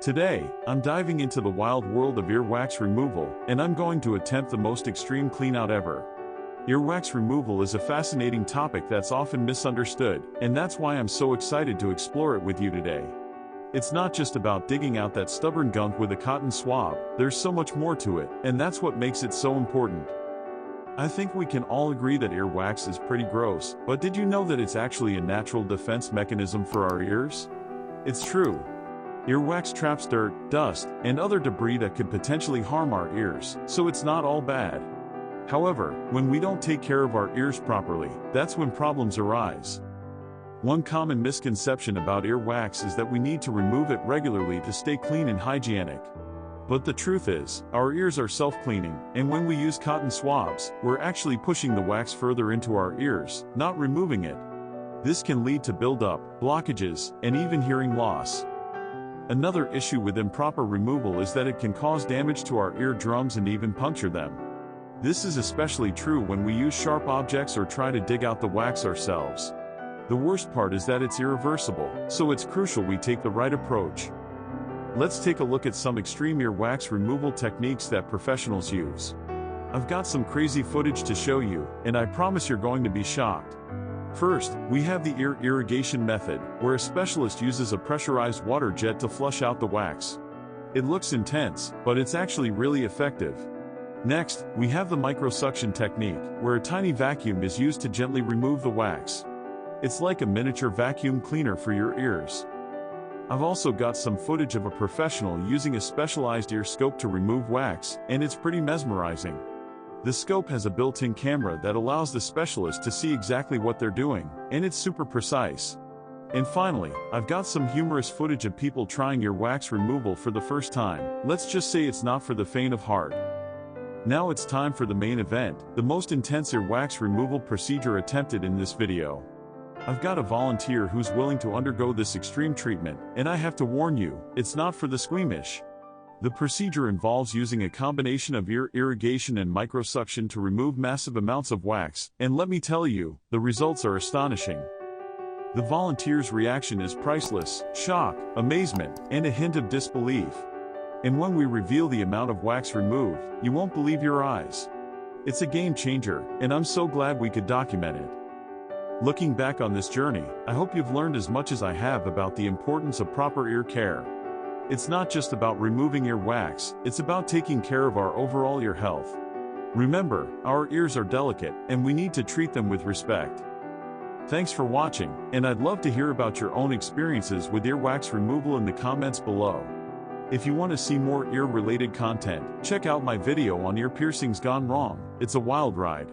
Today, I'm diving into the wild world of earwax removal, and I'm going to attempt the most extreme cleanout ever. Earwax removal is a fascinating topic that's often misunderstood, and that's why I'm so excited to explore it with you today. It's not just about digging out that stubborn gunk with a cotton swab, there's so much more to it, and that's what makes it so important. I think we can all agree that earwax is pretty gross, but did you know that it's actually a natural defense mechanism for our ears? It's true. Earwax traps dirt, dust, and other debris that could potentially harm our ears, so it's not all bad. However, when we don't take care of our ears properly, that's when problems arise. One common misconception about earwax is that we need to remove it regularly to stay clean and hygienic. But the truth is, our ears are self-cleaning, and when we use cotton swabs, we're actually pushing the wax further into our ears, not removing it. This can lead to buildup, blockages, and even hearing loss. Another issue with improper removal is that it can cause damage to our eardrums and even puncture them. This is especially true when we use sharp objects or try to dig out the wax ourselves. The worst part is that it's irreversible, so it's crucial we take the right approach. Let's take a look at some extreme earwax removal techniques that professionals use. I've got some crazy footage to show you, and I promise you're going to be shocked. First, we have the ear irrigation method, where a specialist uses a pressurized water jet to flush out the wax. It looks intense, but it's actually really effective. Next, we have the microsuction technique, where a tiny vacuum is used to gently remove the wax. It's like a miniature vacuum cleaner for your ears. I've also got some footage of a professional using a specialized ear scope to remove wax, and it's pretty mesmerizing. The scope has a built-in camera that allows the specialist to see exactly what they're doing, and it's super precise. And finally, I've got some humorous footage of people trying earwax removal for the first time. Let's just say it's not for the faint of heart. Now it's time for the main event, the most intense earwax removal procedure attempted in this video. I've got a volunteer who's willing to undergo this extreme treatment, and I have to warn you, it's not for the squeamish. The procedure involves using a combination of ear irrigation and microsuction to remove massive amounts of wax, and let me tell you, the results are astonishing. The volunteer's reaction is priceless: shock, amazement, and a hint of disbelief. And when we reveal the amount of wax removed, you won't believe your eyes. It's a game changer, and I'm so glad we could document it. Looking back on this journey, I hope you've learned as much as I have about the importance of proper ear care. It's not just about removing earwax, it's about taking care of our overall ear health. Remember, our ears are delicate, and we need to treat them with respect. Thanks for watching, and I'd love to hear about your own experiences with earwax removal in the comments below. If you want to see more ear-related content, check out my video on ear piercings gone wrong. It's a wild ride.